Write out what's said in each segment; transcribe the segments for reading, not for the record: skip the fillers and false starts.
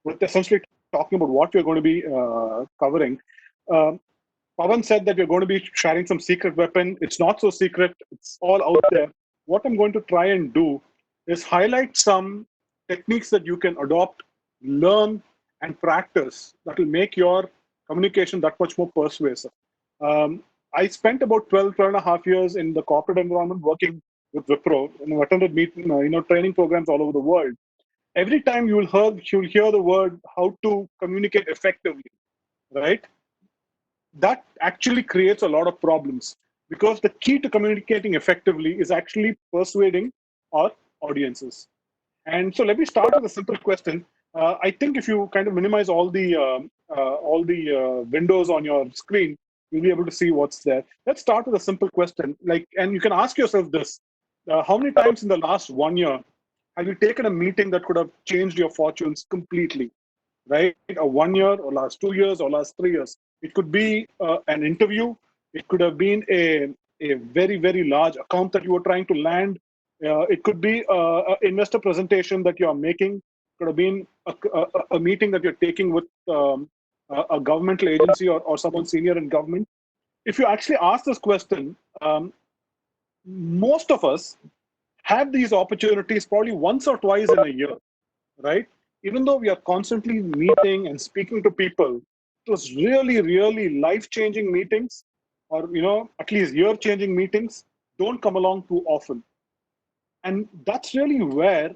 with essentially talking about what we're going to be covering. Um, Pavan said that we're going to be sharing some secret weapon. It's not so secret. It's all out there. What I'm going to try and do is highlight some techniques that you can adopt, learn, and practice that will make your communication that much more persuasive. Um, I spent about 12 and a half years in the corporate environment working with Wipro and attended training programs all over the world. Every time you'll hear the word how to communicate effectively, right? That actually creates a lot of problems because the key to communicating effectively is actually persuading our audiences. And so let me start with a simple question. I think if you kind of minimize all the windows on your screen, you'll be able to see what's there. Let's start with a simple question. And you can ask yourself this: how many times in the last 1 year have you taken a meeting that could have changed your fortunes completely? Right? A 1 year, or last 2 years, or last 3 years. It could be an interview. It could have been a very, very large account that you were trying to land. It could be an investor presentation that you are making. It could have been a meeting that you're taking with a governmental agency or someone senior in government. If you actually ask this question, most of us have these opportunities probably once or twice in a year, right? Even though we are constantly meeting and speaking to people, those really, really life-changing meetings, or at least year-changing meetings, don't come along too often. And that's really where,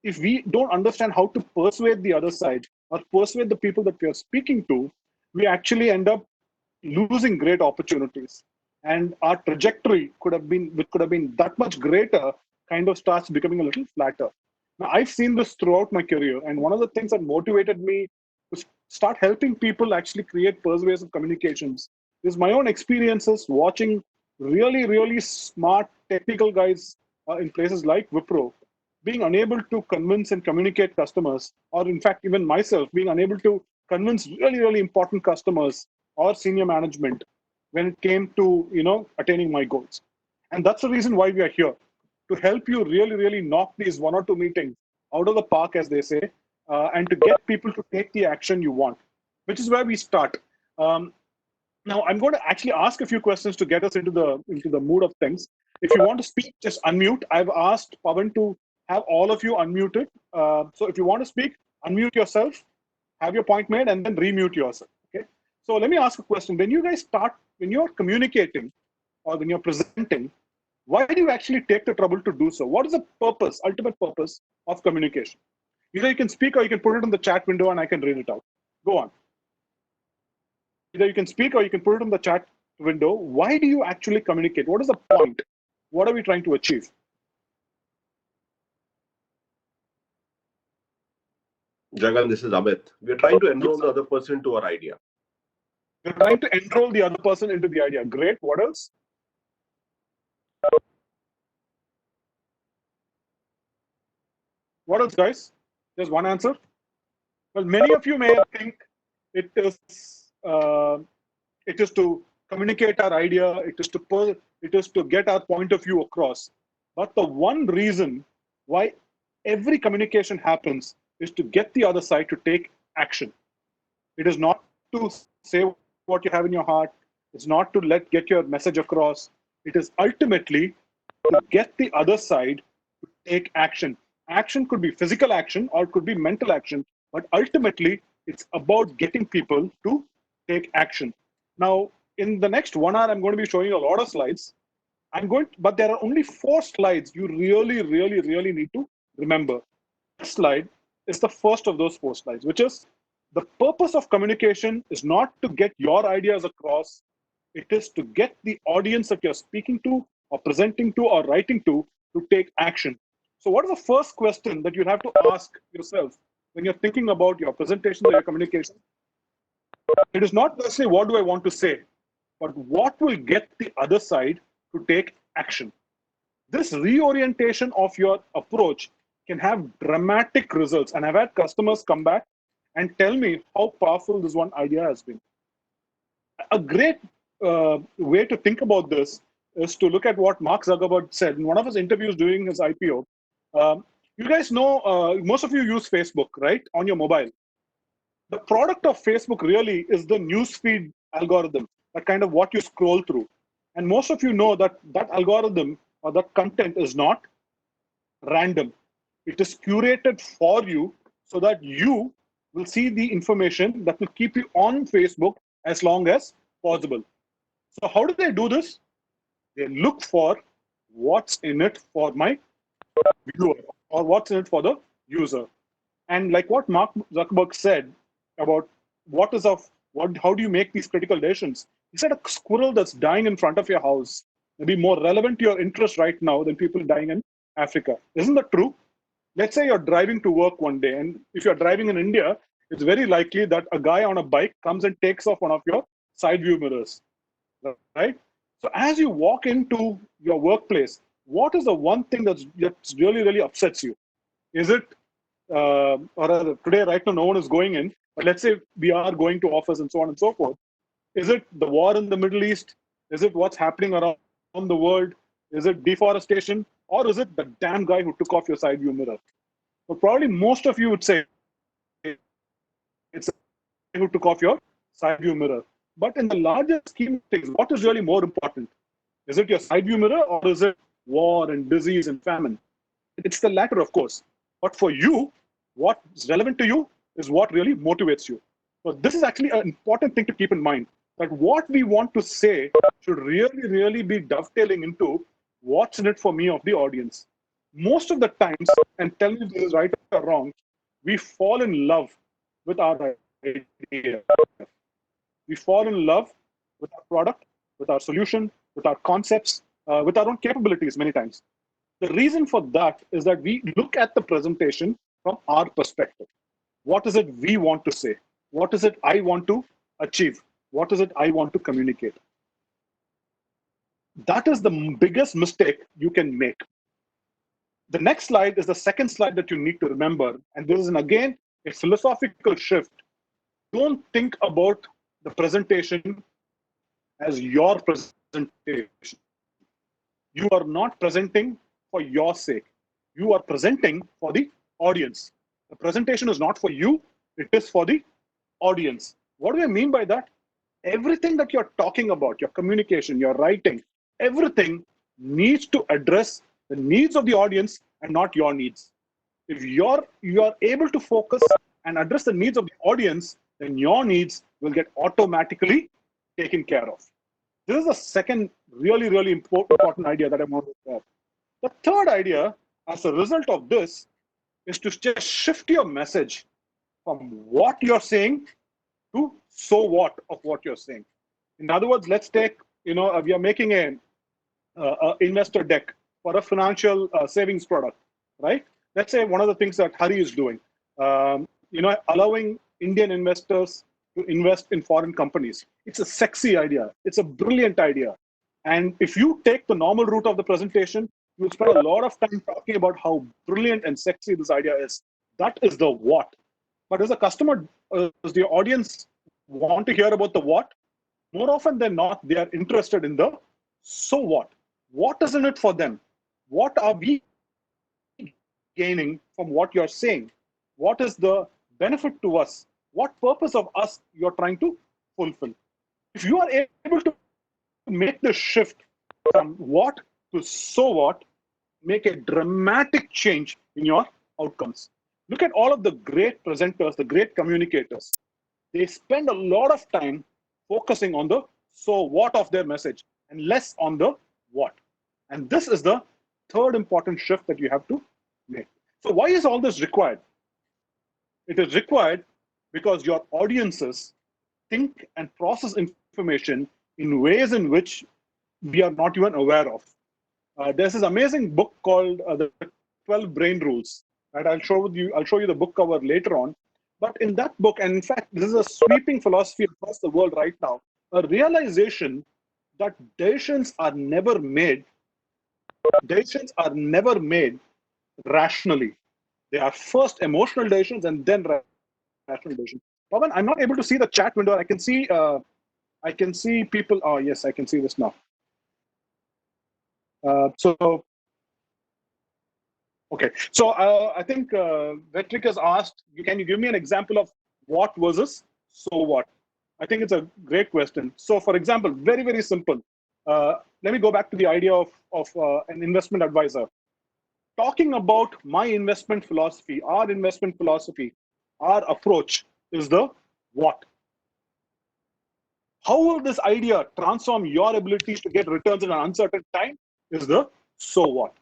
if we don't understand how to persuade the other side or persuade the people that we are speaking to, we actually end up losing great opportunities. And our trajectory could have been that much greater, kind of starts becoming a little flatter. Now, I've seen this throughout my career, and one of the things that motivated me to start helping people actually create persuasive communications is my own experiences watching really, really smart technical guys in places like Wipro being unable to convince and communicate customers, or in fact, even myself being unable to convince really, really important customers or senior management when it came to attaining my goals. And that's the reason why we are here, to help you really, really knock these 1 or 2 meetings out of the park, as they say, and to get people to take the action you want, which is where we start. Now, I'm going to actually ask a few questions to get us into the mood of things. If you want to speak, just unmute. I've asked Pavan to have all of you unmuted. So if you want to speak, unmute yourself, have your point made, and then remute yourself. Okay. So let me ask a question. When you guys start, when you're communicating or when you're presenting, why do you actually take the trouble to do so? What is the purpose, ultimate purpose of communication? Either you can speak or you can put it in the chat window and I can read it out. Go on. Either you can speak or you can put it in the chat window. Why do you actually communicate? What is the point? What are we trying to achieve? Jagan, this is Amit. We're trying to enroll the other person to our idea. We're trying to enroll the other person into the idea. Great. What else? What else, guys? Just one answer. Well, many of you may think it is to communicate our idea. It is to get our point of view across. But the one reason why every communication happens is to get the other side to take action. It is not to say what you have in your heart. It's not to get your message across. It is ultimately to get the other side to take action. Action could be physical action or it could be mental action, but ultimately it's about getting people to take action. Now, in the next 1 hour, I'm going to be showing you a lot of slides. But there are only 4 slides you really, really, really need to remember. This slide is the first of those 4 slides, which is the purpose of communication is not to get your ideas across. It is to get the audience that you're speaking to or presenting to or writing to take action. So what is the first question that you have to ask yourself when you're thinking about your presentation or your communication? It is not necessarily what do I want to say, but what will get the other side to take action. This reorientation of your approach can have dramatic results. And I've had customers come back and tell me how powerful this one idea has been. A great way to think about this is to look at what Mark Zuckerberg said in one of his interviews during his IPO. You guys know, most of you use Facebook, right, on your mobile. The product of Facebook really is the newsfeed algorithm, that kind of what you scroll through. And most of you know that that algorithm or that content is not random. It is curated for you so that you will see the information that will keep you on Facebook as long as possible. So, how do they do this? They look for what's in it for my viewer or what's in it for the user. And like what Mark Zuckerberg said about what is of what, how do you make these critical decisions? He said a squirrel that's dying in front of your house may be more relevant to your interest right now than people dying in Africa. Isn't that true? Let's say you're driving to work one day, and if you're driving in India, it's very likely that a guy on a bike comes and takes off one of your side view mirrors, right? So as you walk into your workplace, what is the one thing that's really, really upsets you? Is it, or rather, today, right now, no one is going in, but let's say we are going to office and so on and so forth. Is it the war in the Middle East? Is it what's happening around the world? Is it deforestation? Or is it the damn guy who took off your side view mirror? So probably most of you would say it's the guy who took off your side view mirror. But in the larger scheme of things, what is really more important? Is it your side view mirror or is it war and disease and famine? It's the latter, of course. But for you, what's relevant to you is what really motivates you. So this is actually an important thing to keep in mind, that what we want to say should really, really be dovetailing into what's in it for me of the audience. Most of the times, and tell me if this is right or wrong, we fall in love with our idea. We fall in love with our product, with our solution, with our concepts, with our own capabilities many times. The reason for that is that we look at the presentation from our perspective. What is it we want to say? What is it I want to achieve? What is it I want to communicate? That is the biggest mistake you can make. The next slide is the second slide that you need to remember. And this is, again, a philosophical shift. Don't think about the presentation as your presentation. You are not presenting for your sake. You are presenting for the audience. The presentation is not for you, it is for the audience. What do I mean by that? Everything that you're talking about, your communication, your writing, everything needs to address the needs of the audience and not your needs. If you are able to focus and address the needs of the audience, then your needs will get automatically taken care of. This is the second really, really important idea that I want to share. The third idea, as a result of this, is to just shift your message from what you're saying to so what of what you're saying. In other words, let's take, we are making a investor deck for a financial savings product, right? Let's say one of the things that Hari is doing, allowing Indian investors to invest in foreign companies. It's a sexy idea. It's a brilliant idea. And if you take the normal route of the presentation, you'll spend a lot of time talking about how brilliant and sexy this idea is. That is the what. But as a customer, does the audience want to hear about the what? More often than not, they are interested in the so what. What is in it for them? What are we gaining from what you're saying? What is the benefit to us? What purpose of us you're trying to fulfill? If you are able to make the shift from what to so what, make a dramatic change in your outcomes. Look at all of the great presenters, the great communicators. They spend a lot of time focusing on the so what of their message and less on the what. And this is the third important shift that you have to make. So why is all this required? It is required because your audiences think and process information in ways in which we are not even aware of. There's this amazing book called The 12 Brain Rules. Right? I'll show you the book cover later on. But in that book, and in fact, this is a sweeping philosophy across the world right now, a realization that decisions are never made rationally. They are first emotional decisions and then rational decisions. Pavan, I'm not able to see the chat window. I can see people. Oh yes, I can see this now. So Okay, so I think Vetrick has asked, can you give me an example of what versus so what? I think it's a great question. So, for example, very, very simple. Let me go back to the idea of an investment advisor. Talking about my investment philosophy, our approach is the what. How will this idea transform your ability to get returns in an uncertain time is the so what,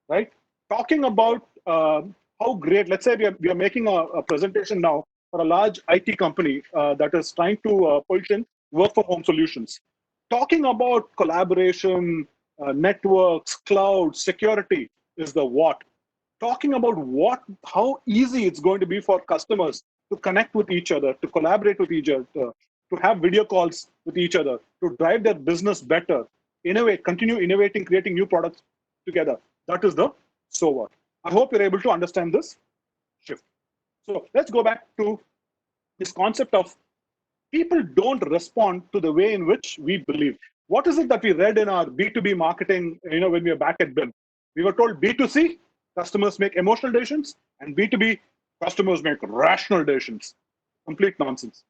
right? Talking about how great, let's say we are making a presentation now for a large IT company that is trying to push in work from home solutions. Talking about collaboration, networks, cloud, security is the what. Talking about how easy it's going to be for customers to connect with each other, to collaborate with each other, to have video calls with each other, to drive their business better, innovate, continue innovating, creating new products together. That is the so what. I hope you're able to understand this shift. So let's go back to this concept of people don't respond to the way in which we believe. What is it that we read in our B2B marketing, when we were back at BIM? We were told B2C, customers make emotional decisions, and B2B, customers make rational decisions. Complete nonsense.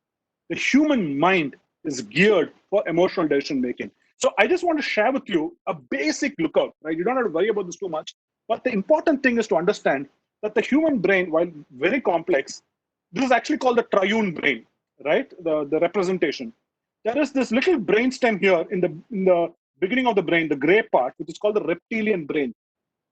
The human mind is geared for emotional decision making. So I just want to share with you a basic lookout, right? You don't have to worry about this too much. But the important thing is to understand that the human brain, while very complex, this is actually called the triune brain, right? The representation. There is this little brainstem here in the beginning of the brain, the gray part, which is called the reptilian brain.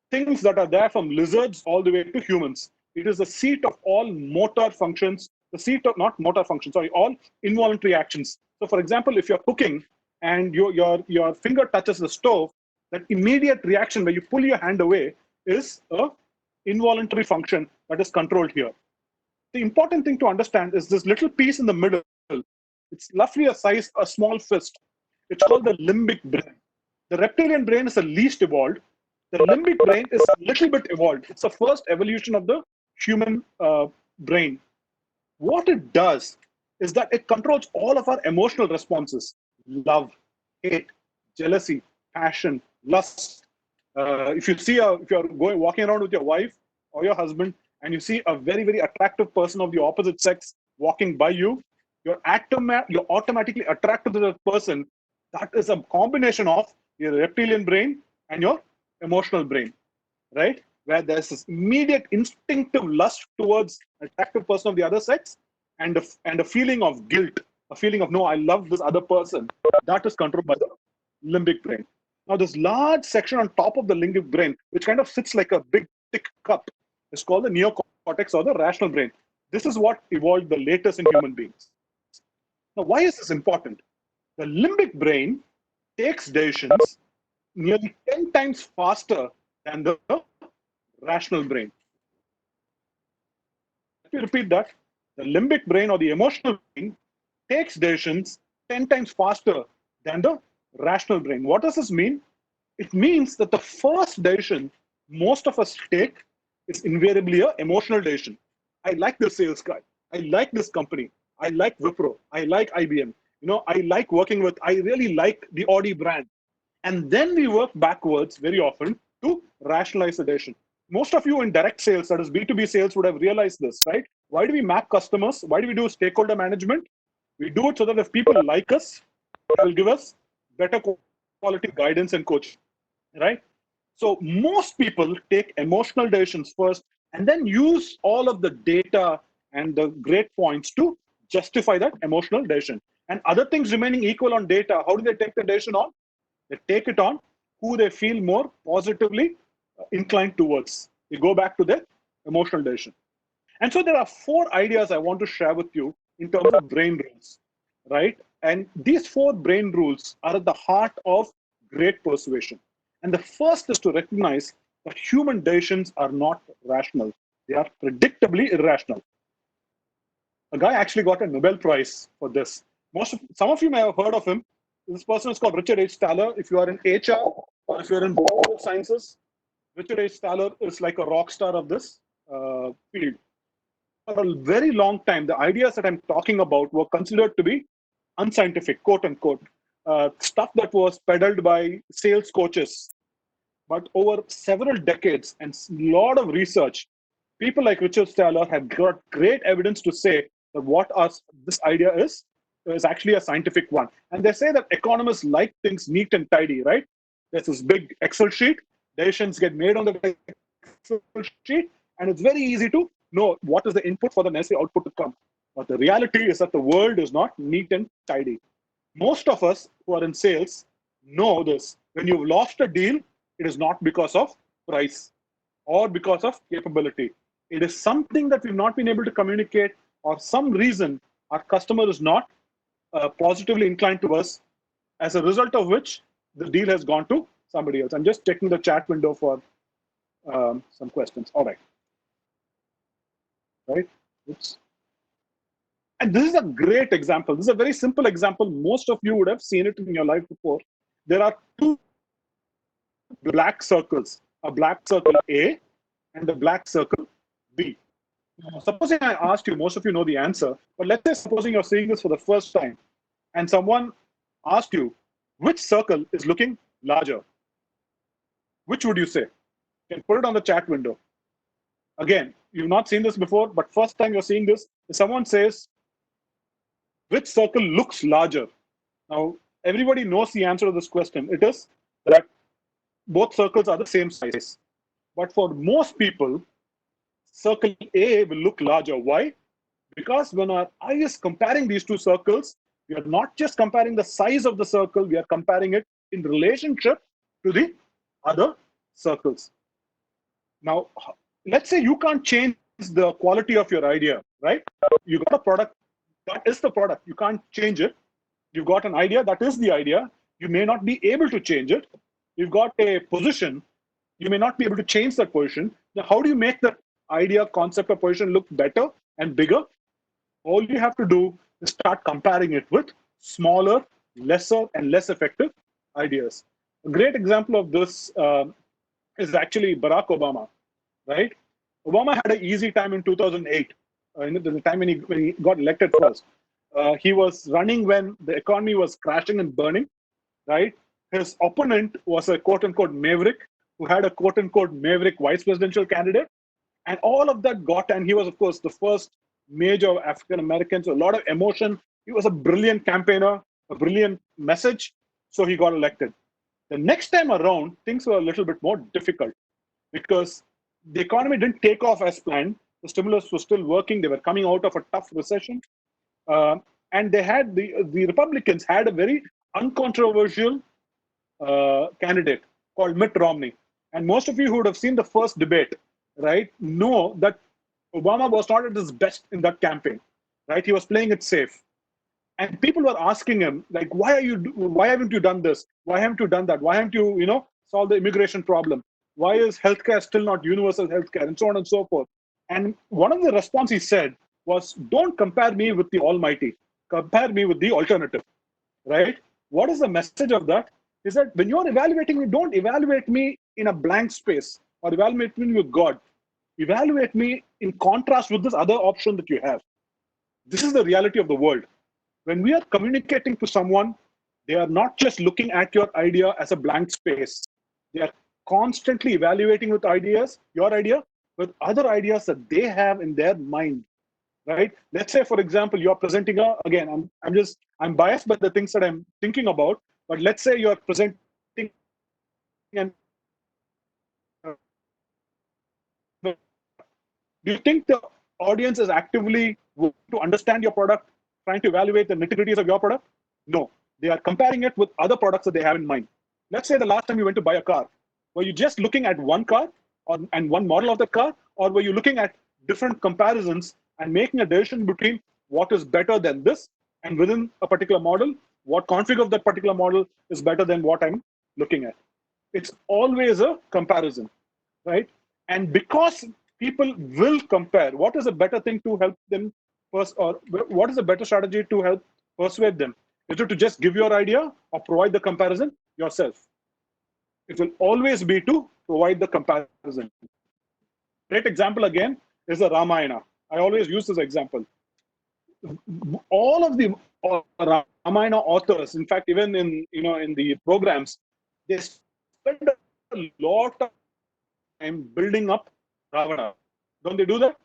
Things that are there from lizards all the way to humans. It is the seat of all motor functions, the seat of not motor functions, sorry, all involuntary actions. So, for example, if you're cooking and your finger touches the stove, that immediate reaction where you pull your hand away is a involuntary function that is controlled here. The important thing to understand is this little piece in the middle. It's roughly a small fist. It's called the limbic brain. The reptilian brain is the least evolved. The limbic brain is a little bit evolved. It's the first evolution of the human brain. What it does is that it controls all of our emotional responses: love, hate, jealousy, passion, lust. If you're walking around with your wife or your husband, and you see a very, very attractive person of the opposite sex walking by you, you're automatically attracted to that person. That is a combination of your reptilian brain and your emotional brain, right? Where there's this immediate instinctive lust towards an attractive person of the other sex, and a feeling of guilt, a feeling of, no, I love this other person. That is controlled by the limbic brain. Now, this large section on top of the limbic brain, which kind of sits like a big, thick cup, is called the neocortex or the rational brain. This is what evolved the latest in human beings. Now, why is this important? The limbic brain takes decisions nearly 10 times faster than the rational brain. Let me repeat that. The limbic brain or the emotional brain takes decisions 10 times faster than the rational brain. What does this mean? It means that the first decision most of us take is invariably an emotional decision. I like this sales guy. I like this company. I like Wipro. I like IBM. I like working with, I really like the Audi brand. And then we work backwards very often to rationalize the decision. Most of you in direct sales, that is B2B sales, would have realized this, right? Why do we map customers? Why do we do stakeholder management? We do it so that if people like us, they will give us better quality guidance and coaching, right? So most people take emotional decisions first and then use all of the data and the great points to justify that emotional decision. And other things remaining equal on data, how do they take the decision on? They take it on who they feel more positively inclined towards. They go back to their emotional decision. And so there are 4 ideas I want to share with you in terms of brain rules, right? And these 4 brain rules are at the heart of great persuasion. And the first is to recognize that human decisions are not rational. They are predictably irrational. A guy actually got a Nobel Prize for this. Some of you may have heard of him. This person is called Richard H. Thaler. If you are in HR or if you're in biomedical sciences, Richard H. Thaler is like a rock star of this field. For a very long time, the ideas that I'm talking about were considered to be unscientific, quote unquote, stuff that was peddled by sales coaches. But over several decades and a lot of research, people like Richard Thaler have got great evidence to say that this idea is actually a scientific one. And they say that economists like things neat and tidy, right? There's this big Excel sheet, decisions get made on the Excel sheet, and it's very easy to know what is the input for the necessary output to come. But the reality is that the world is not neat and tidy. Most of us who are in sales know this. When you've lost a deal, it is not because of price or because of capability. It is something that we've not been able to communicate, or some reason our customer is not positively inclined to us, as a result of which the deal has gone to somebody else. I'm just checking the chat window for some questions. All right. Right. Oops. And this is a great example. This is a very simple example. Most of you would have seen it in your life before. There are two black circles, a black circle A and a black circle B. Now, supposing I asked you, most of you know the answer, but let's say supposing you're seeing this for the first time and someone asked you, which circle is looking larger? Which would you say? You can put it on the chat window. Again, you've not seen this before, but first time you're seeing this, if someone says, which circle looks larger? Now, everybody knows the answer to this question. It is that both circles are the same size. But for most people, circle A will look larger. Why? Because when our eye is comparing these two circles, we are not just comparing the size of the circle, we are comparing it in relationship to the other circles. Now, let's say you can't change the quality of your idea, right? You got a product, that is the product. You can't change it. You've got an idea, that is the idea. You may not be able to change it. You've got a position, you may not be able to change that position. Now, how do you make that idea, concept, or position look better and bigger? All you have to do is start comparing it with smaller, lesser, and less effective ideas. A great example of this is actually Barack Obama, right? Obama had an easy time in 2008, the time when he got elected first. He was running when the economy was crashing and burning, right? His opponent was a quote unquote maverick who had a quote unquote maverick vice presidential candidate. And all of that and he was, of course, the first major African American, so a lot of emotion. He was a brilliant campaigner, a brilliant message, so he got elected. The next time around, things were a little bit more difficult because the economy didn't take off as planned. The stimulus was still working. They were coming out of a tough recession. And they had the Republicans had a very uncontroversial candidate called Mitt Romney. And most of you who would have seen the first debate, right, know that Obama was not at his best in that campaign, right? He was playing it safe. And people were asking him, like, why haven't you done this? Why haven't you done that? Why haven't you, solved the immigration problem? Why is healthcare still not universal healthcare? And so on and so forth. And one of the response he said was, don't compare me with the Almighty. Compare me with the alternative, right? What is the message of that? Is that when you're evaluating me, don't evaluate me in a blank space or evaluate me with God. Evaluate me in contrast with this other option that you have. This is the reality of the world. When we are communicating to someone, they are not just looking at your idea as a blank space. They are constantly evaluating your idea, with other ideas that they have in their mind, right? Let's say, for example, you're presenting again, I'm biased by the things that I'm thinking about, but let's say you're presenting an do you think the audience is actively to understand your product, trying to evaluate the nitty-gritties of your product? No, they are comparing it with other products that they have in mind. Let's say the last time you went to buy a car, were you just looking at one car and one model of the car, or were you looking at different comparisons and making a decision between what is better than this, and within a particular model, what config of that particular model is better than what I'm looking at? It's always a comparison, right? And because people will compare, what is a better thing to help them first, or what is a better strategy to help persuade them? Is it to just give your idea or provide the comparison yourself? It will always be to provide the comparison. Great example again is the Ramayana. I always use this example. All of the Ramayana authors, in fact, even in the programs, they spend a lot of time building up Ravana. Don't they do that?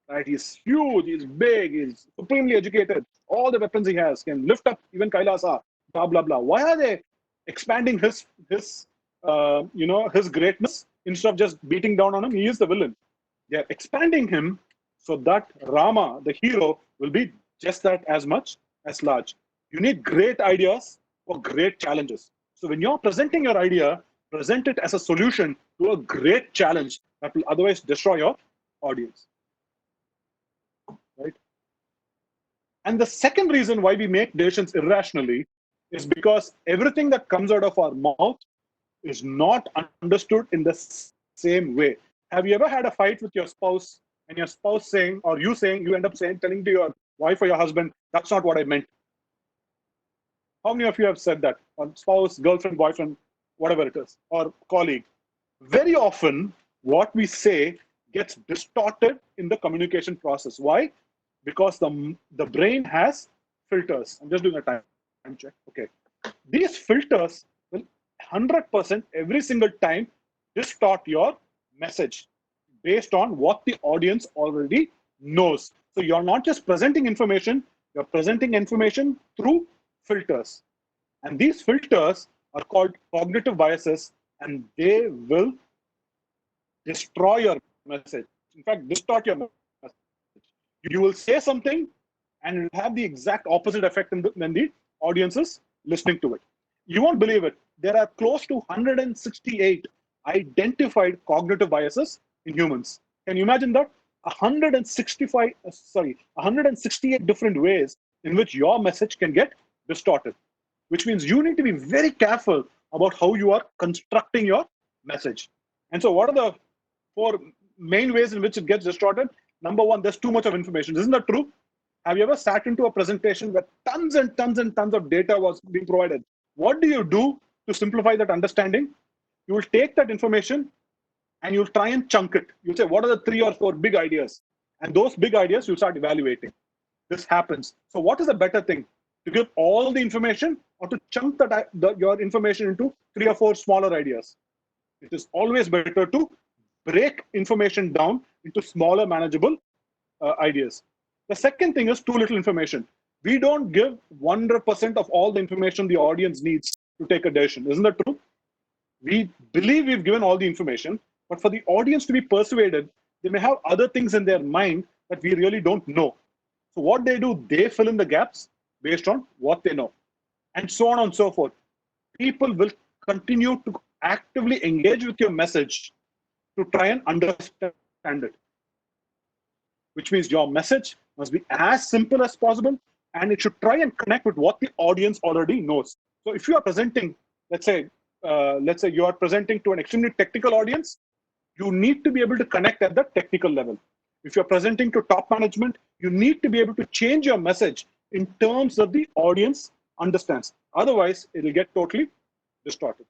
Right? He's huge, he's big, he's supremely educated. All the weapons he has can lift up even Kailasa. Blah blah blah. Why are they expanding his greatness instead of just beating down on him? He is the villain. They are expanding him so that Rama, the hero, will be just that as much as large. You need great ideas for great challenges. So when you're presenting your idea, present it as a solution to a great challenge that will otherwise destroy your audience. Right? And the second reason why we make decisions irrationally is because everything that comes out of our mouth is not understood in the same way. Have you ever had a fight with your spouse and your spouse saying, or you saying, you end up saying, telling to your wife or your husband, that's not what I meant? How many of you have said that? Or spouse, girlfriend, boyfriend, whatever it is, or colleague. Very often, what we say gets distorted in the communication process. Why? Because the brain has filters. I'm just doing a time check. Okay. These filters will 100% every single time distort your message based on what the audience already knows. So you're not just presenting information, you're presenting information through filters. And these filters are called cognitive biases, and they will destroy your message. In fact, distort your message. You will say something and it will have the exact opposite effect when the audience is listening to it. You won't believe it. There are close to 168 identified cognitive biases in humans. Can you imagine that? 168 different ways in which your message can get distorted, which means you need to be very careful about how you are constructing your message. And so what are the 4 main ways in which it gets distorted? Number one, there's too much of information. Isn't that true? Have you ever sat into a presentation where tons and tons and tons of data was being provided? What do you do to simplify that understanding? You will take that information and you'll try and chunk it. You'll say, what are the 3 or 4 big ideas? And those big ideas, you'll start evaluating. This happens. So what is a better thing? To give all the information or to chunk your information into 3 or 4 smaller ideas? It is always better to break information down into smaller, manageable ideas. The second thing is too little information. We don't give 100% of all the information the audience needs to take a decision. Isn't that true? We believe we've given all the information, but for the audience to be persuaded, they may have other things in their mind that we really don't know. So what they do, they fill in the gaps based on what they know, and so on and so forth. People will continue to actively engage with your message to try and understand it, which means your message must be as simple as possible, and it should try and connect with what the audience already knows. So if you are presenting, let's say you are presenting to an extremely technical audience, you need to be able to connect at the technical level. If you're presenting to top management, you need to be able to change your message in terms that the audience understands. Otherwise, it will get totally distorted.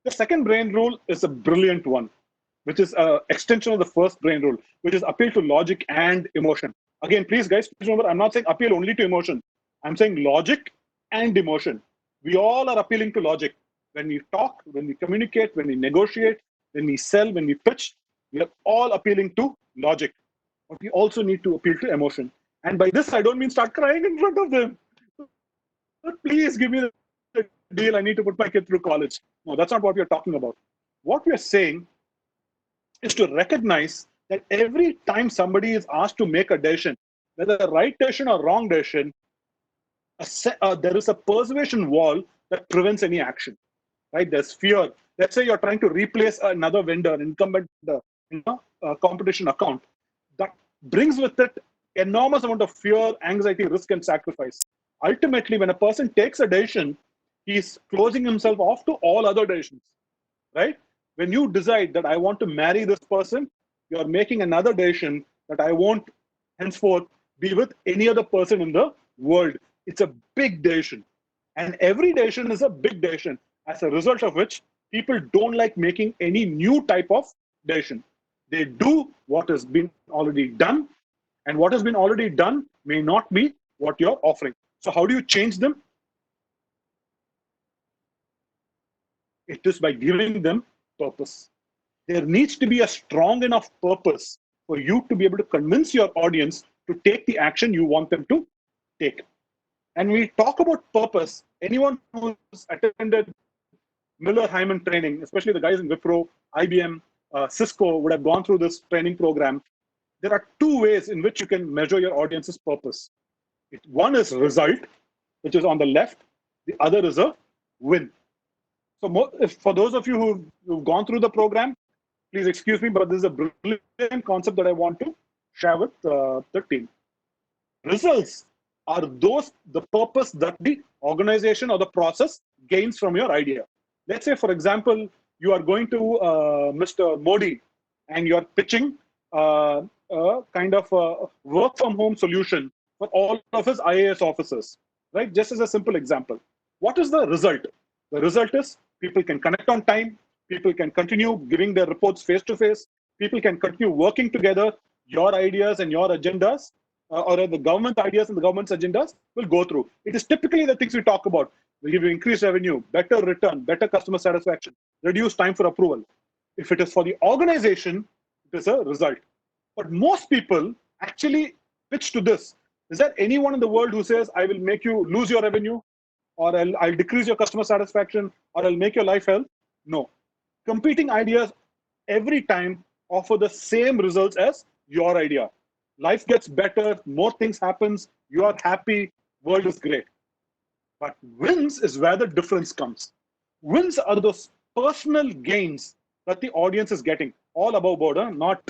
The second brain rule is a brilliant one, which is an extension of the first brain rule, which is appeal to logic and emotion. Again, please, guys, please remember, I'm not saying appeal only to emotion. I'm saying logic and emotion. We all are appealing to logic. When we talk, when we communicate, when we negotiate, when we sell, when we pitch, we are all appealing to logic. But we also need to appeal to emotion. And by this, I don't mean start crying in front of them. But please give me the deal. I need to put my kid through college. No, that's not what we're talking about. What we're saying is to recognize that every time somebody is asked to make a decision, whether a right decision or wrong decision, there is a persuasion wall that prevents any action. Right? There's fear. Let's say you're trying to replace another vendor, incumbent competition account. That brings with it enormous amount of fear, anxiety, risk, and sacrifice. Ultimately, when a person takes a decision, he's closing himself off to all other decisions. Right? When you decide that I want to marry this person, you're making another decision that I won't henceforth be with any other person in the world. It's a big decision. And every decision is a big decision, as a result of which people don't like making any new type of decision. They do what has been already done, and what has been already done may not be what you're offering. So how do you change them? It is by giving them purpose. There needs to be a strong enough purpose for you to be able to convince your audience to take the action you want them to take. And we talk about purpose. Anyone who's attended Miller Hyman training, especially the guys in Wipro, IBM, Cisco, would have gone through this training program. There are two ways in which you can measure your audience's purpose. One is result, which is on the left. The other is a win. So for those of you who've gone through the program, please excuse me, but this is a brilliant concept that I want to share with the team. Results are the purpose that the organization or the process gains from your idea. Let's say, for example, you are going to Mr. Modi and you are pitching a kind of a work from home solution for all of his IAS officers, right? Just as a simple example. What is the result? The result is people can connect on time, people can continue giving their reports face to face, people can continue working together, your ideas and your agendas, or the government ideas and the government's agendas will go through. It is typically the things we talk about. Will give you increased revenue, better return, better customer satisfaction, reduce time for approval. If it is for the organization, it is a result. But most people actually pitch to this. Is there anyone in the world who says, I will make you lose your revenue, or I'll decrease your customer satisfaction, or I'll make your life hell? No. Competing ideas every time offer the same results as your idea. Life gets better, more things happens, you are happy, world is great. But wins is where the difference comes. Wins are those personal gains that the audience is getting, all above board, not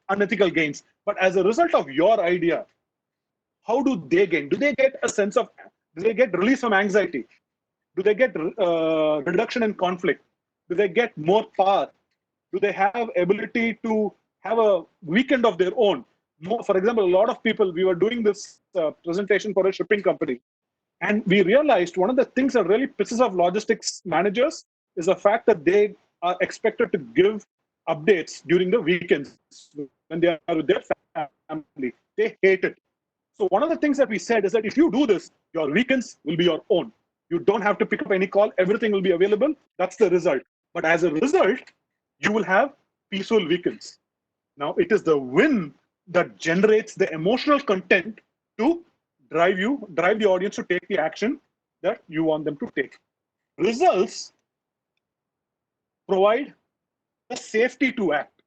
unethical gains. But as a result of your idea, how do they gain? Do they get a sense of, do they get release from anxiety? Do they get reduction in conflict? Do they get more power? Do they have ability to have a weekend of their own? For example, a lot of people, we were doing this presentation for a shipping company. And we realized one of the things that really pisses off logistics managers is the fact that they are expected to give updates during the weekends when they are with their family. They hate it. So one of the things that we said is that if you do this, your weekends will be your own. You don't have to pick up any call. Everything will be available. That's the result. But as a result, you will have peaceful weekends. Now, it is the win that generates the emotional content to drive the audience to take the action that you want them to take. Results provide the safety to act,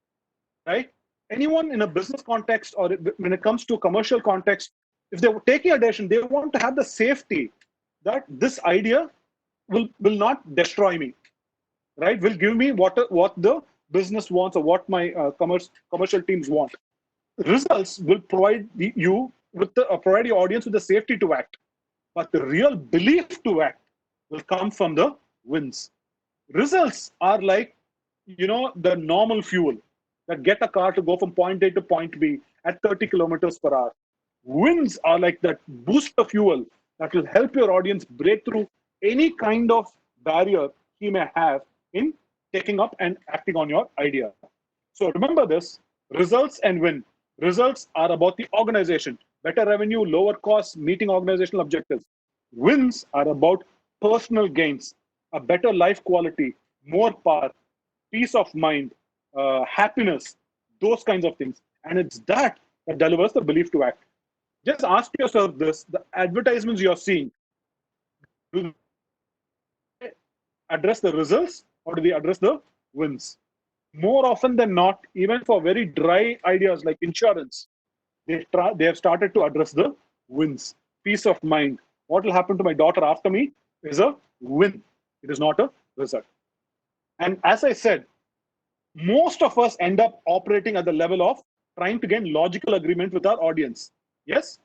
right? Anyone in a business context or when it comes to a commercial context, if they're taking a decision, they want to have the safety that this idea will not destroy me, right? Will give me what the business wants or what my commercial teams want. Results will provide you with provide your audience with the safety to act, but the real belief to act will come from the wins. Results are like, the normal fuel that get a car to go from point A to point B at 30 kilometers per hour. Wins are like that booster fuel that will help your audience break through any kind of barrier he may have in taking up and acting on your idea. So remember this, results and win. Results are about the organization, better revenue, lower costs, meeting organizational objectives. Wins are about personal gains, a better life quality, more power, peace of mind, happiness, those kinds of things. And it's that delivers the belief to act. Just ask yourself this, the advertisements you're seeing, do they address the results or do they address the wins? More often than not, even for very dry ideas like insurance, they have started to address the wins. Peace of mind. What will happen to my daughter after me is a win. It is not a result. And as I said, most of us end up operating at the level of trying to gain logical agreement with our audience. Yes,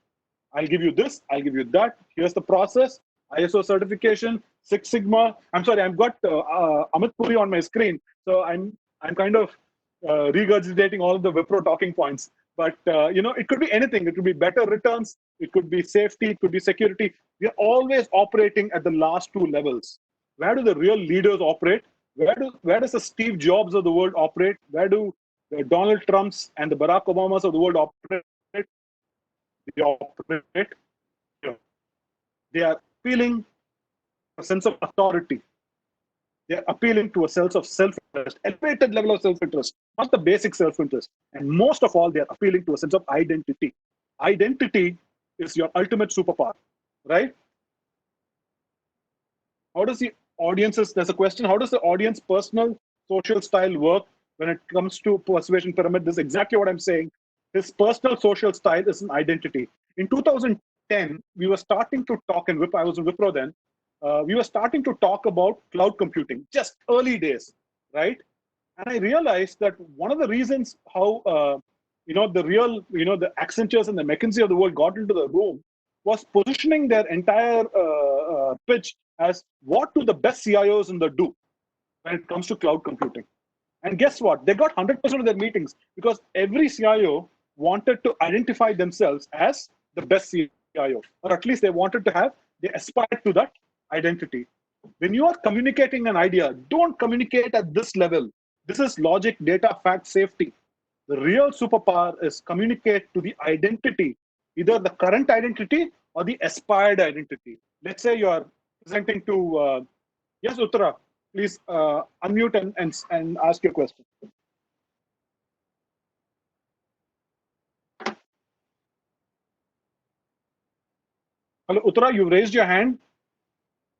I'll give you this, I'll give you that. Here's the process, ISO certification, Six Sigma. I'm sorry, I've got Amit Puri on my screen, so I'm kind of regurgitating all of the Wipro talking points. But it could be anything. It could be better returns. It could be safety. It could be security. We are always operating at the last two levels. Where do the real leaders operate? Where does the Steve Jobs of the world operate? Where do the Donald Trumps and the Barack Obamas of the world operate? They operate They are appealing to a sense of authority. They're appealing to a sense of self-interest, elevated level of self-interest, not the basic self-interest. And most of all, they're appealing to a sense of identity. Identity is your ultimate superpower, right? How does the audience's, there's a question, how does the audience personal social style work when it comes to persuasion pyramid? This is exactly what I'm saying. His personal social style is an identity. In 2010, we were starting to talk, and I was in Wipro then, we were starting to talk about cloud computing, just early days, right? And I realized that one of the reasons how, the Accentures and the McKinsey of the world got into the room was positioning their entire pitch as what do the best CIOs in the do when it comes to cloud computing. And guess what? They got 100% of their meetings because every CIO wanted to identify themselves as the best CIO, or at least they wanted to have, they aspired to that identity. When you are communicating an idea, don't communicate at this level. This is logic, data, fact, safety. The real superpower is communicate to the identity, either the current identity or the aspired identity. Let's say you are presenting to, yes, Uttara, please unmute and ask your question. Hello, Uttara, you raised your hand.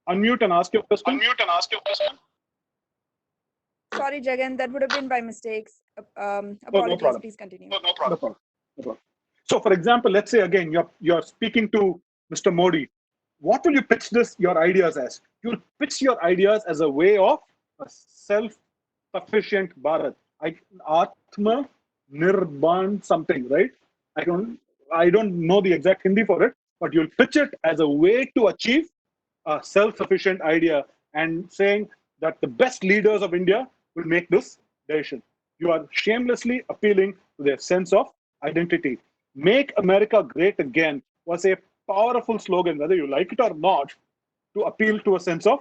Unmute and ask your question. Sorry, Jagan, that would have been by mistakes. Apologies. No problem. Please continue. No problem. So, for example, let's say again you're speaking to Mr. Modi. What will you pitch your ideas as? You'll pitch your ideas as a way of a self-sufficient Bharat. Atma Nirband something, right? I don't know the exact Hindi for it, but you'll pitch it as a way to achieve a self-sufficient idea and saying that the best leaders of India will make this decision. You are shamelessly appealing to their sense of identity. Make America great again was a powerful slogan, whether you like it or not, to appeal to a sense of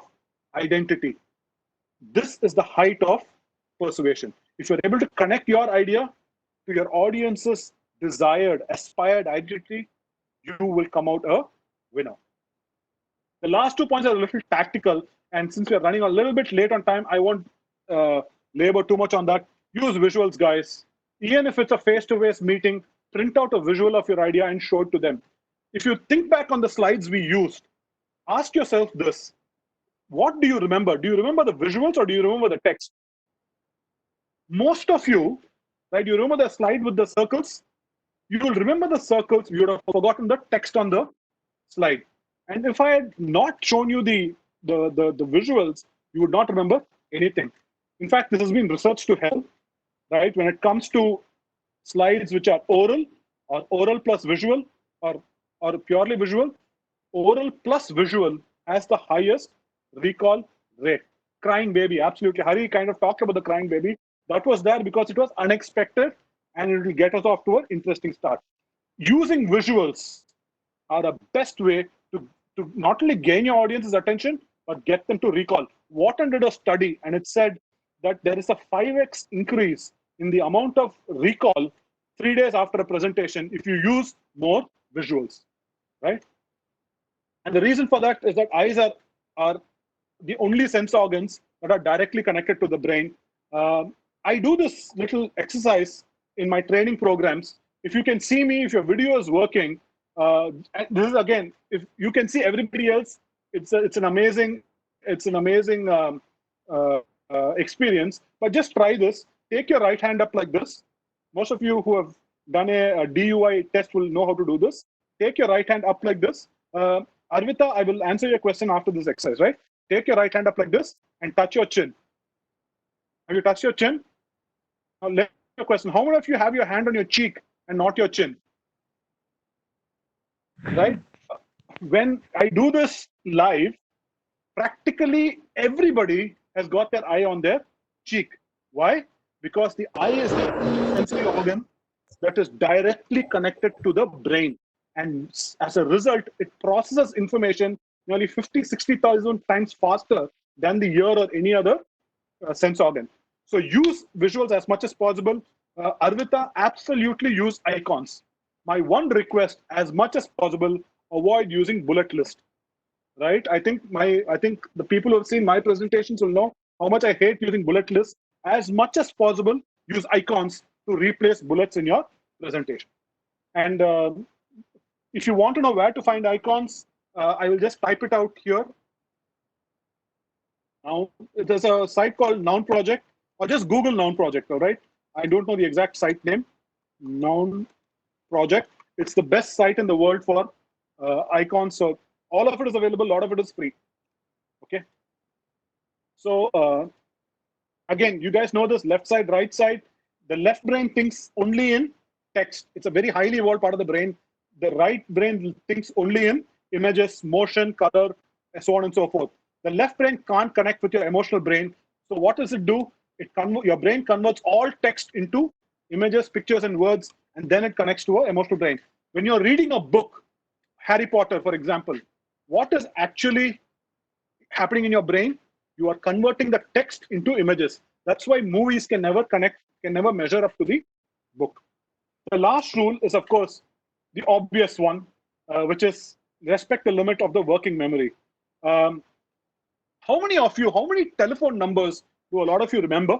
identity. This is the height of persuasion. If you're able to connect your idea to your audience's desired, aspired identity, you will come out a winner. The last 2 points are a little tactical, and since we're running a little bit late on time, I won't labor too much on that. Use visuals, guys. Even if it's a face-to-face meeting, print out a visual of your idea and show it to them. If you think back on the slides we used, ask yourself this. What do you remember? Do you remember the visuals or do you remember the text? Most of you, right, you remember the slide with the circles? You will remember the circles, you would have forgotten the text on the slide. And if I had not shown you the visuals, you would not remember anything. In fact, this has been researched to hell, right? When it comes to slides which are oral or oral plus visual or purely visual, oral plus visual has the highest recall rate. Crying baby, absolutely. Hari kind of talked about the crying baby. That was there because it was unexpected and it will get us off to an interesting start. Using visuals are the best way to not only gain your audience's attention, but get them to recall. Wharton did a study and it said that there is a 5x increase in the amount of recall 3 days after a presentation if you use more visuals, right? And the reason for that is that eyes are the only sense organs that are directly connected to the brain. I do this little exercise in my training programs. If you can see me, if your video is working, this is again, if you can see everybody else, it's an amazing experience. But just try this. Take your right hand up like this. Most of you who have done a DUI test will know how to do this. Take your right hand up like this. Arvita, I will answer your question after this exercise, right? Take your right hand up like this and touch your chin. Have you touched your chin? Now, let me ask you a question. How many of you have your hand on your cheek and not your chin? Right? When I do this live, practically everybody has got their eye on their cheek. Why? Because the eye is the sensory organ that is directly connected to the brain. And as a result, it processes information nearly 50, 60,000 times faster than the ear or any other sense organ. So use visuals as much as possible. Arvita, absolutely use icons. My one request, as much as possible, avoid using bullet list. right? I think the people who have seen my presentations will know how much I hate using bullet lists. As much as possible, use icons to replace bullets in your presentation. And if you want to know where to find icons, I will just type it out here. Now, there's a site called Noun Project, or just Google Noun Project, all right? I don't know the exact site name. Noun Project. It's the best site in the world for icons. So all of it is available. A lot of it is free. Okay. So again, you guys know this left side, right side. The left brain thinks only in text. It's a very highly evolved part of the brain. The right brain thinks only in images, motion, color, and so on and so forth. The left brain can't connect with your emotional brain. So what does it do? Your brain converts all text into images, pictures, and words, and then it connects to an emotional brain. When you're reading a book, Harry Potter, for example, what is actually happening in your brain? You are converting the text into images. That's why movies can never measure up to the book. The last rule is, of course, the obvious one, which is respect the limit of the working memory. How many telephone numbers do a lot of you remember?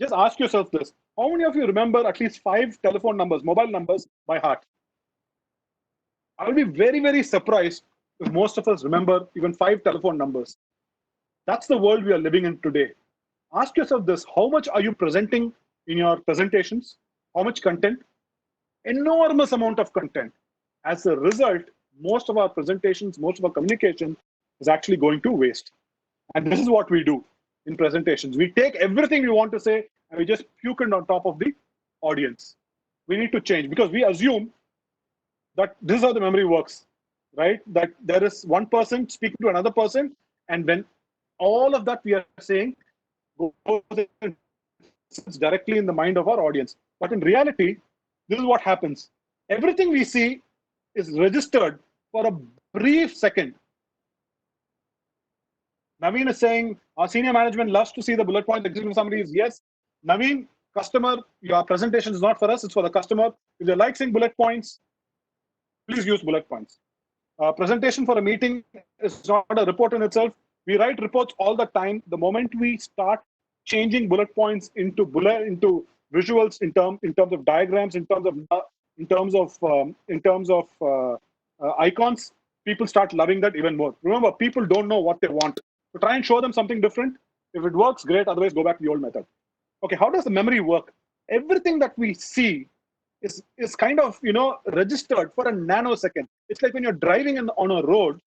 Just ask yourself this. How many of you remember at least 5 telephone numbers, mobile numbers by heart? I will be very, very surprised if most of us remember even 5 telephone numbers. That's the world we are living in today. Ask yourself this. How much are you presenting in your presentations? How much content? Enormous amount of content. As a result, most of our presentations, most of our communication is actually going to waste. And this is what we do in presentations. We take everything we want to say and we just puke it on top of the audience. We need to change because we assume that this is how the memory works, right? That there is one person speaking to another person, and when all of that we are saying goes directly in the mind of our audience. But in reality, this is what happens. Everything we see is registered for a brief second. Naveen is saying, our senior management loves to see the bullet point. Executive summary is yes. Naveen, customer, your presentation is not for us, it's for the customer. If they like seeing bullet points, please use bullet points. Presentation for a meeting is not a report in itself. We write reports all the time. The moment we start changing bullet points into visuals, in terms of diagrams, in terms of icons, people start loving that even more. Remember, people don't know what they want. So try and show them something different. If it works, great. Otherwise, go back to the old method. Okay, how does the memory work? Everything that we see is kind of registered for a nanosecond. It's like when you're driving on a road.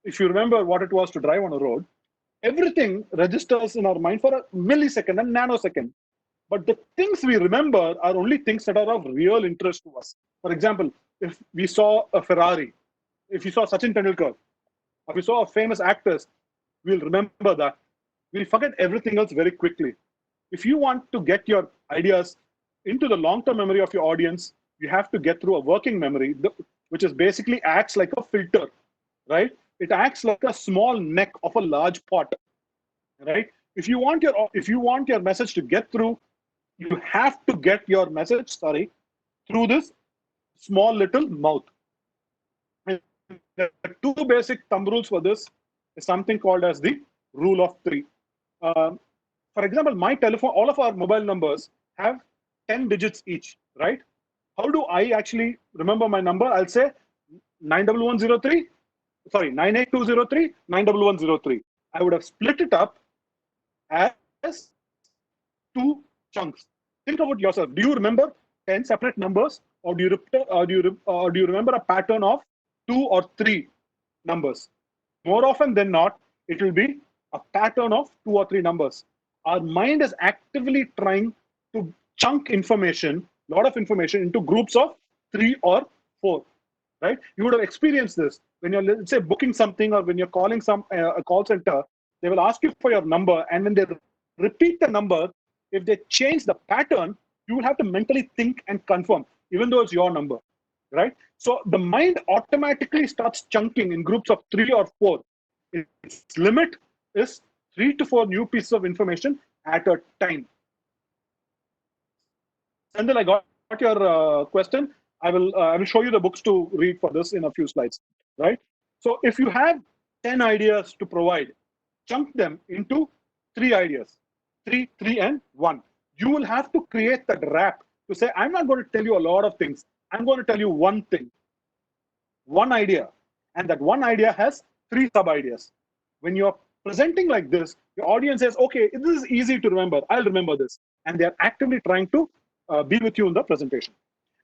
If you remember what it was to drive on a road, everything registers in our mind for a millisecond, a nanosecond. But the things we remember are only things that are of real interest to us. For example, if we saw a Ferrari, if you saw Sachin Tendulkar, or if we saw a famous actress, we'll remember that. We'll forget everything else very quickly. If you want to get your ideas into the long-term memory of your audience, you have to get through a working memory, which is basically acts like a filter, right? It acts like a small neck of a large pot, right? If you want your message to get through, you have to get your message, through this small little mouth. And the 2 basic thumb rules for this is something called as the rule of 3. For example, my telephone, all of our mobile numbers have 10 digits each, right? How do I actually remember my number? I'll say 91103, 98203, 91103. I would have split it up as 2 chunks. Think about yourself. Do you remember 10 separate numbers, or do you remember a pattern of 2 or 3 numbers? More often than not, it will be a pattern of 2 or 3 numbers. Our mind is actively trying to chunk information, a lot of information, into groups of 3 or 4. Right? You would have experienced this when you're, let's say, booking something, or when you're calling a call center. They will ask you for your number, and when they repeat the number, if they change the pattern, you will have to mentally think and confirm, even though it's your number, right? So the mind automatically starts chunking in groups of 3 or 4. Its limit is 3 to 4 new pieces of information at a time. Sandil, I got your question. I will show you the books to read for this in a few slides, right? So if you have 10 ideas to provide. Chunk them into 3 ideas, 3, 3, and 1. You will have to create that wrap to say, I'm not going to tell you a lot of things. I'm going to tell you one thing, one idea. And that one idea has 3 sub-ideas. When you're presenting like this, your audience says, okay, this is easy to remember. I'll remember this. And they're actively trying to be with you in the presentation.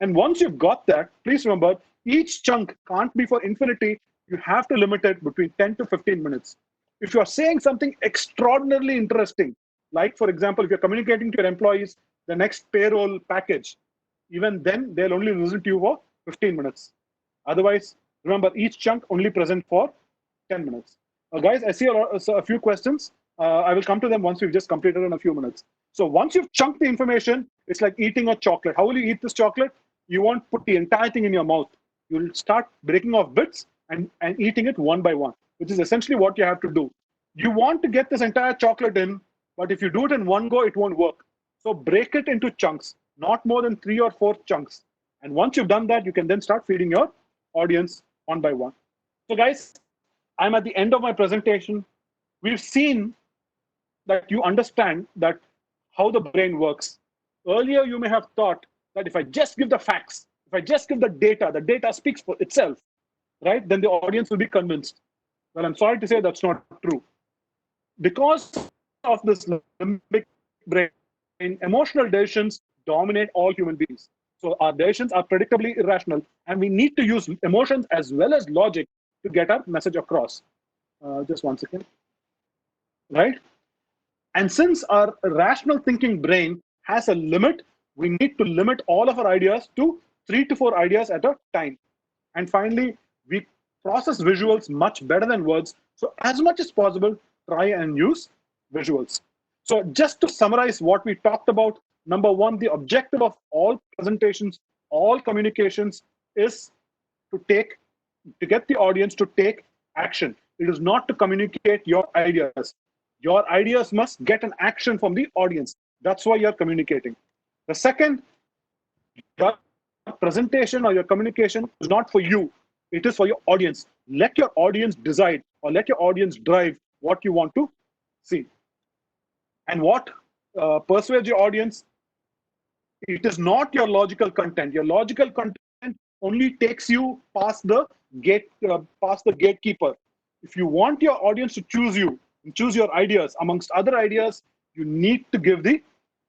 And once you've got that, please remember, each chunk can't be for infinity. You have to limit it between 10 to 15 minutes. If you're saying something extraordinarily interesting, like, for example, if you're communicating to your employees the next payroll package, even then, they'll only listen to you for 15 minutes. Otherwise, remember, each chunk only present for 10 minutes. Guys, I see a few questions. I will come to them once we've just completed in a few minutes. So once you've chunked the information, it's like eating a chocolate. How will you eat this chocolate? You won't put the entire thing in your mouth. You'll start breaking off bits and eating it one by one, which is essentially what you have to do. You want to get this entire chocolate in, but if you do it in one go, it won't work. So break it into chunks, not more than 3 or 4 chunks. And once you've done that, you can then start feeding your audience one by one. So guys, I'm at the end of my presentation. We've seen that you understand that how the brain works. Earlier, you may have thought that if I just give the facts, if I just give the data speaks for itself, right? Then the audience will be convinced. Well, I'm sorry to say that's not true. Because of this limbic brain, emotional decisions dominate all human beings. So our decisions are predictably irrational, and we need to use emotions as well as logic to get our message across. Just one second. Right? And since our rational thinking brain has a limit, we need to limit all of our ideas to 3 to 4 ideas at a time. And finally, we process visuals much better than words. So as much as possible, try and use visuals. So just to summarize what we talked about, number 1, the objective of all presentations, all communications is to get the audience to take action. It is not to communicate your ideas. Your ideas must get an action from the audience. That's why you're communicating. The second, your presentation or your communication is not for you. It is for your audience. Let your audience decide, or let your audience drive what you want to see. And what persuades your audience? It is not your logical content. Your logical content only takes you past the gatekeeper. If you want your audience to choose you and choose your ideas amongst other ideas, you need to give the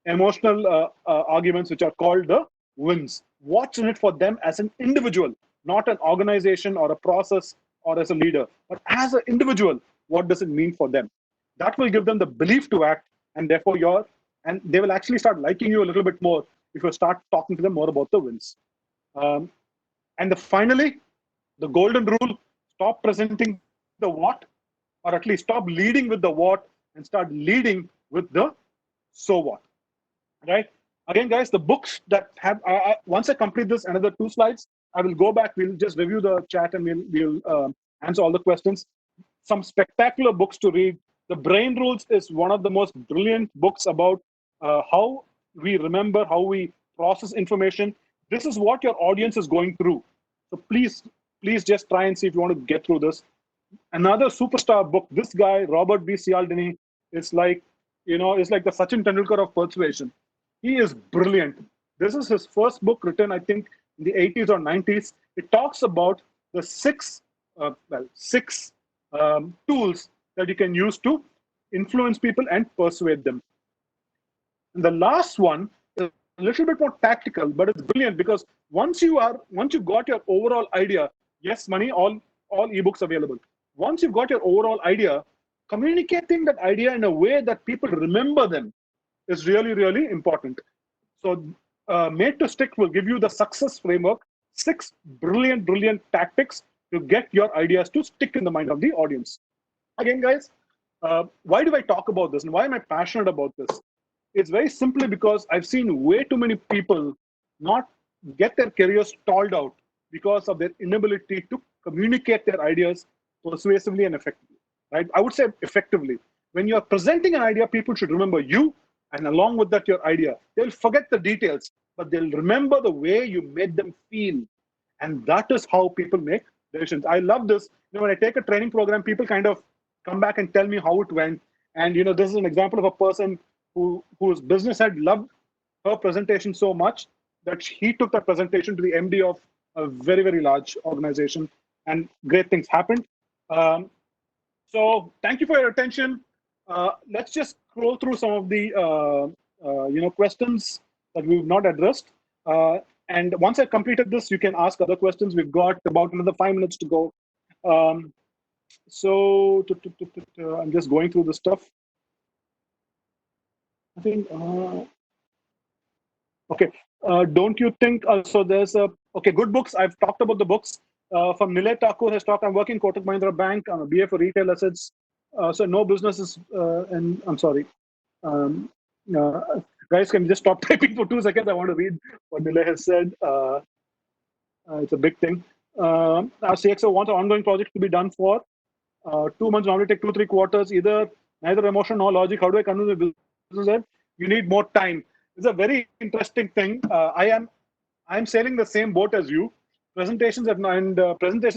emotional arguments, which are called the wins. What's in it for them as an individual, not an organization or a process or as a leader, but as an individual, what does it mean for them? That will give them the belief to act, and therefore and they will actually start liking you a little bit more if you start talking to them more about the wins. And finally, the golden rule: stop presenting the what, or at least stop leading with the what and start leading with the so what. Right? Again, guys, the books that have, once I complete this, another 2 slides, I will go back, we'll just review the chat, and we'll answer all the questions. Some spectacular books to read. The Brain Rules is one of the most brilliant books about how we remember, how we process information. This is what your audience is going through. So please just try and see if you want to get through this. Another superstar book, this guy, Robert B. Cialdini, is like, is like the Sachin Tendulkar of persuasion. He is brilliant. This is his first book, written, I think, in the 80s or 90s. It talks about the 6 tools that you can use to influence people and persuade them. And the last one is a little bit more tactical, but it's brilliant, because once you got your overall idea, yes, money, all ebooks available. Once you've got your overall idea, communicating that idea in a way that people remember them is really, really important. So Made to Stick will give you the success framework, 6 brilliant tactics to get your ideas to stick in the mind of the audience. Again, guys, why do I talk about this, and why am I passionate about this? It's very simply because I've seen way too many people not get their careers stalled out because of their inability to communicate their ideas persuasively and effectively. Right? I would say effectively. When you're presenting an idea, people should remember you, and along with that, your idea. They'll forget the details, but they'll remember the way you made them feel. And that is how people make decisions. I love this. When I take a training program, people kind of come back and tell me how it went. And this is an example of a person whose business had loved her presentation so much that he took that presentation to the MD of a very, very large organization, and great things happened. So thank you for your attention. Let's just scroll through some of the questions that we've not addressed. And once I completed this, you can ask other questions. We've got about another 5 minutes to go. So I'm just going through the stuff. I think, okay. Don't you think also there's good books? I've talked about the books. From Nilay Thakur has talked, I'm working Kotak Mahindra Bank. I'm a BA for retail assets. So no businesses, and I'm sorry. Guys, can you just stop typing for 2 seconds? I want to read what Nilay has said. It's a big thing. Our CXO wants an ongoing project to be done for 2 months. Normally take 2-3 quarters. Neither emotion nor logic. How do I convince the business head? You need more time. It's a very interesting thing. I'm sailing the same boat as you. Presentations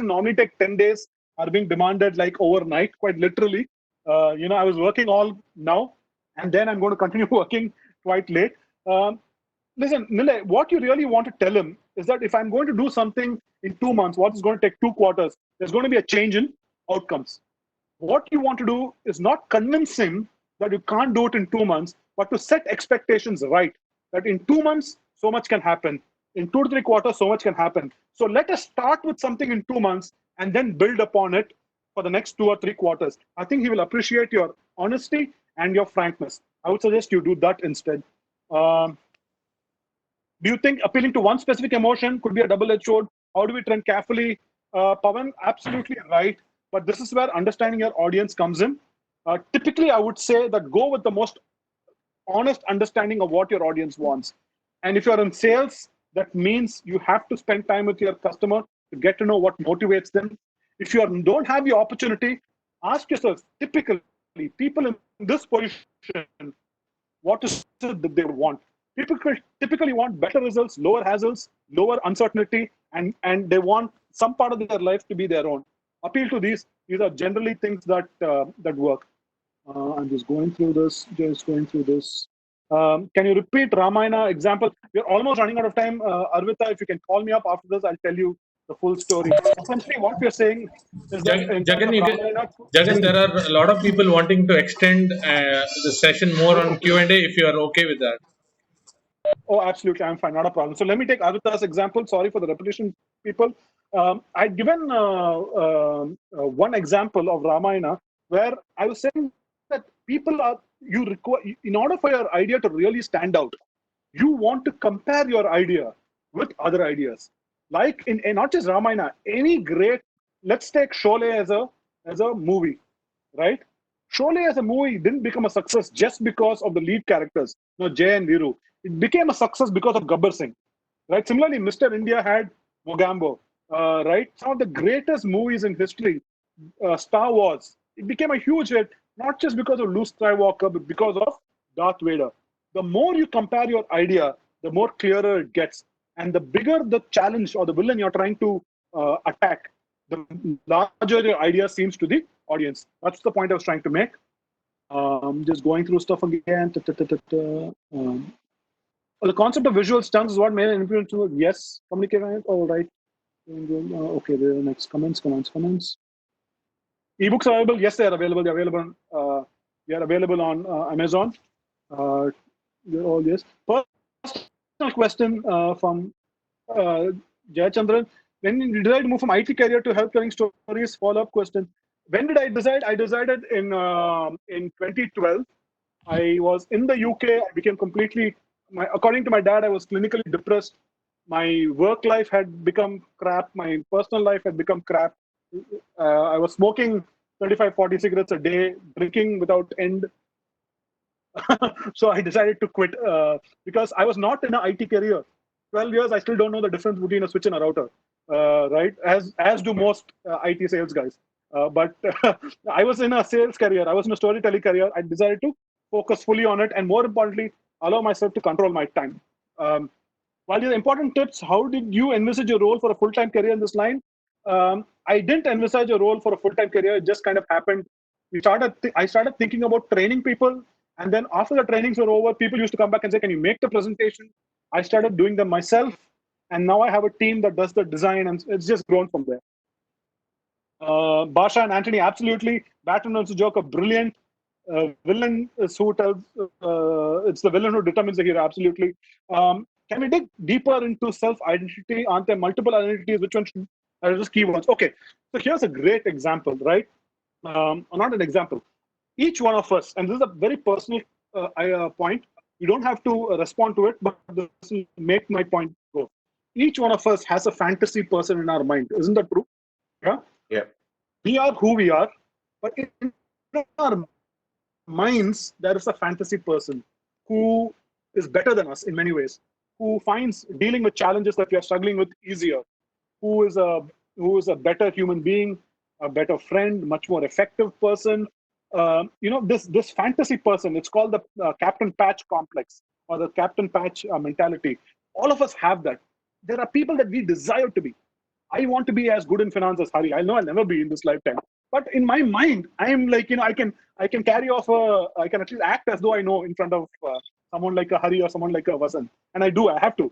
normally take 10 days, are being demanded like overnight, quite literally. I was working all now, and then I'm going to continue working quite late. Listen, Nilay, what you really want to tell him is that if I'm going to do something in 2 months, what is going to take 2 quarters, there's going to be a change in outcomes. What you want to do is not convince him that you can't do it in 2 months, but to set expectations right. That in 2 months, so much can happen. In 2 to 3 quarters, so much can happen. So let us start with something in 2 months and then build upon it for the next 2 or 3 quarters. I think he will appreciate your honesty and your frankness. I would suggest you do that instead. Do you think appealing to one specific emotion could be a double-edged sword? How do we tread carefully? Pawan, absolutely right. But this is where understanding your audience comes in. Typically, I would say that go with the most honest understanding of what your audience wants. And if you're in sales, that means you have to spend time with your customer to get to know what motivates them. If you don't have the opportunity, ask yourself, typically, people in this position, what is it that they want? People typically want better results, lower hassles, lower uncertainty, and they want some part of their life to be their own. Appeal to these are generally things that work. I'm just going through this. Can you repeat Ramayana example? We're almost running out of time. Arvita, if you can call me up after this, I'll tell you the full story. Essentially, what we're saying is that Jagan, there are a lot of people wanting to extend the session more on Q&A. If you are okay with that. Oh, absolutely. I'm fine. Not a problem. So let me take Arvita's example. Sorry for the repetition, people. I'd given one example of Ramayana where I was saying that you require, in order for your idea to really stand out, you want to compare your idea with other ideas. Like in not just Ramayana, any great, let's take Sholay as a movie, right? Sholay as a movie didn't become a success just because of the lead characters, Jay and Viru. It became a success because of Gabbar Singh, right? Similarly, Mr. India had Mogambo, right? Some of the greatest movies in history, Star Wars, it became a huge hit, not just because of Luke Skywalker, but because of Darth Vader. The more you compare your idea, the more clearer it gets. And the bigger the challenge or the villain you're trying to attack, the larger your idea seems to the audience. That's the point I was trying to make. Just going through stuff again. The concept of visual stunts is what made an influence to yes, communicate. All right. Okay, the next comments. Ebooks are available. Yes, they are available. They're available. They are available on Amazon. All yes. Personal question from Jayachandran. When you decide to move from IT career to help telling stories? Follow-up question. When did I decide? I decided in 2012. I was in the UK. I became completely. According to my dad, I was clinically depressed. My work life had become crap. My personal life had become crap. I was smoking 35, 40 cigarettes a day, drinking without end. So I decided to quit because I was not in an IT career. 12 years, I still don't know the difference between a switch and a router, right? As do most IT sales guys. But I was in a sales career. I was in a storytelling career. I decided to focus fully on it, and more importantly, allow myself to control my time. While these are important tips, how did you envisage your role for a full-time career in this line? I didn't envisage a role for a full-time career. It just kind of happened. I started thinking about training people. And then after the trainings were over, people used to come back and say, can you make the presentation? I started doing them myself. And now I have a team that does the design, and it's just grown from there. Basha and Anthony, absolutely. Baton was a joke, a brilliant villain is who tells, it's the villain who determines the hero, absolutely. Can we dig deeper into self-identity? Aren't there multiple identities? Which one should, are just key ones? Okay, so here's a great example, right? Not an example. Each one of us, and this is a very personal point, you don't have to respond to it, but this will make my point go. Each one of us has a fantasy person in our mind. Isn't that true? Yeah. Yeah. We are who we are, but in our minds, there is a fantasy person who is better than us in many ways, who finds dealing with challenges that we are struggling with easier, who is a better human being, a better friend, much more effective person. This fantasy person, it's called the Captain Patch complex or the Captain Patch mentality. All of us have that. There are people that we desire to be. I want to be as good in finance as Hari. I know I'll never be in this lifetime, but in my mind, I am like, I can carry off I can at least act as though I know in front of someone like a Hari or someone like a Vasan, and I do. I have to.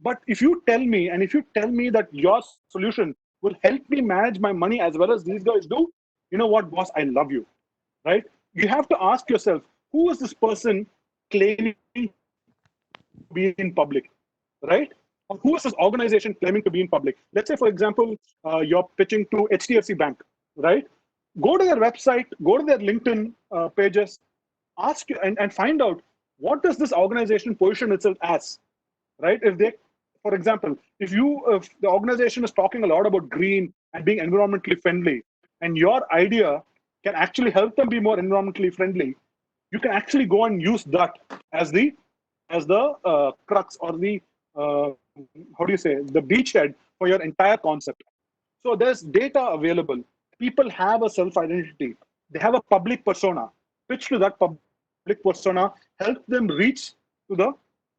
But if you tell me that your solution will help me manage my money as well as these guys do, you know what, boss? I love you, right? You have to ask yourself, who is this person claiming to be in public, right? Or who is this organization claiming to be in public? Let's say, for example, you're pitching to HDFC Bank, right? Go to their website, go to their LinkedIn pages, ask and find out what does this organization position itself as, right? If they, for example, if the organization is talking a lot about green and being environmentally friendly, and your idea can actually help them be more environmentally friendly, you can actually go and use that as the crux or the the beachhead for your entire concept. So there's data available. People have a self-identity. They have a public persona. Pitch to that public persona, help them reach to the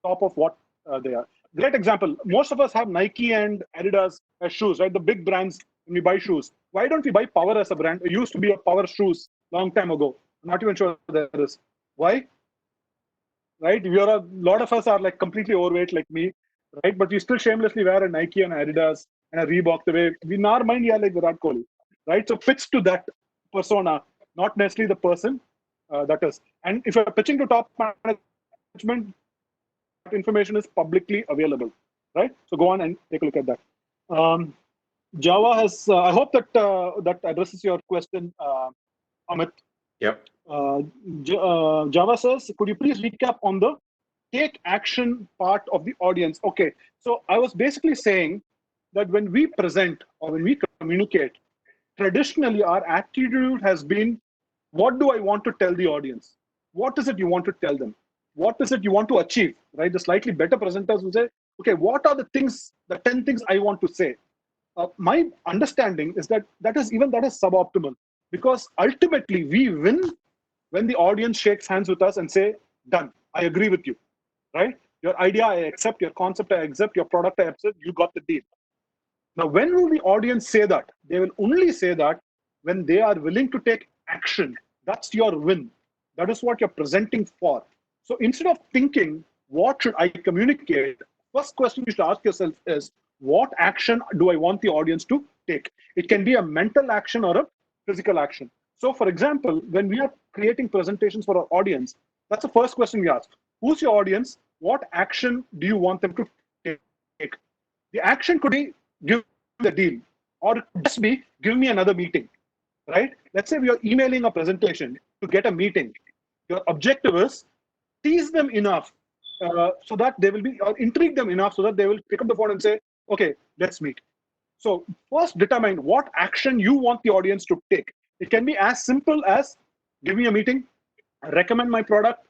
top of what they are. Great example. Most of us have Nike and Adidas as shoes, right? The big brands when we buy shoes. Why don't we buy Power as a brand? It used to be a Power shoes long time ago. I'm not even sure there is. Why? Right? A lot of us are like completely overweight like me, right? But we still shamelessly wear a Nike and Adidas and a Reebok the way we in our mind, yeah, like Virat Kohli, right? So pitch to that persona, not necessarily the person that is. And if you're pitching to top management, that information is publicly available, right? So go on and take a look at that. Java has, I hope that that addresses your question, Amit. Yep. Java says, could you please recap on the take action part of the audience? Okay, so I was basically saying that when we present or when we communicate, traditionally our attitude has been, what do I want to tell the audience? What is it you want to tell them? What is it you want to achieve, right? The slightly better presenters will say, okay, what are the 10 things I want to say? My understanding is that is suboptimal, because ultimately we win when the audience shakes hands with us and say, done, I agree with you, right? Your idea, I accept. Your concept, I accept. Your product, I accept. You got the deal. Now, when will the audience say that? They will only say that when they are willing to take action. That's your win. That is what you're presenting for. So instead of thinking, what should I communicate? First question you should ask yourself is, what action do I want the audience to take? It can be a mental action or a physical action. So for example, when we are creating presentations for our audience, that's the first question we ask. Who's your audience? What action do you want them to take? The action could be give the deal, or it could just be give me another meeting, right? Let's say we are emailing a presentation to get a meeting. Your objective is tease them enough so that they will be, or intrigue them enough so that they will pick up the phone and say, okay, let's meet. So first determine what action you want the audience to take. It can be as simple as give me a meeting, recommend my product,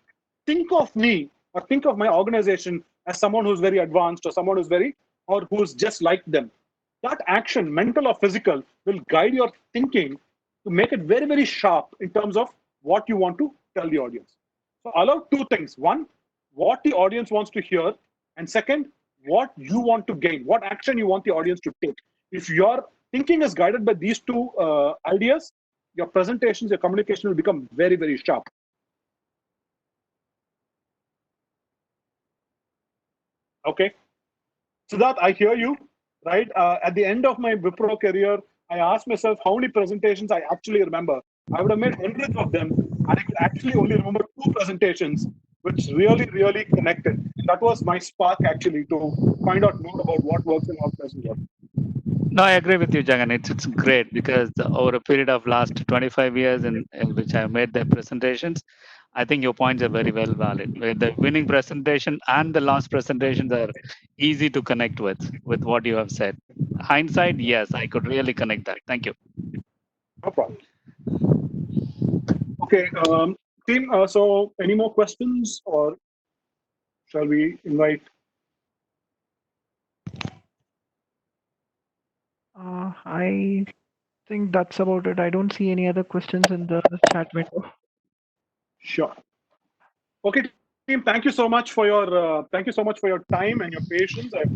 think of me or think of my organization as someone who's very advanced or someone who's just like them. That action, mental or physical, will guide your thinking to make it very, very sharp in terms of what you want to tell the audience. So allow two things. One, what the audience wants to hear. And second, what you want to gain, what action you want the audience to take. If you're thinking is guided by these two ideas, your presentations, your communication will become very, very sharp. Okay. Siddharth, I hear you, right? At the end of my Wipro career, I asked myself how many presentations I actually remember. I would have made hundreds of them, and I could actually only remember 2 presentations, which really, really connected. That was my spark actually to find out more about what works and what doesn't work. No, I agree with you, Jagan. It's great because over a period of last 25 years in which I made the presentations, I think your points are very well valid. Where the winning presentation and the last presentations are easy to connect with what you have said. Hindsight, yes, I could really connect that. Thank you. No problem. Okay, team. So, any more questions, or shall we invite? I think that's about it. I don't see any other questions in the chat window. Sure. Okay, team. Thank you so much for your time and your patience. I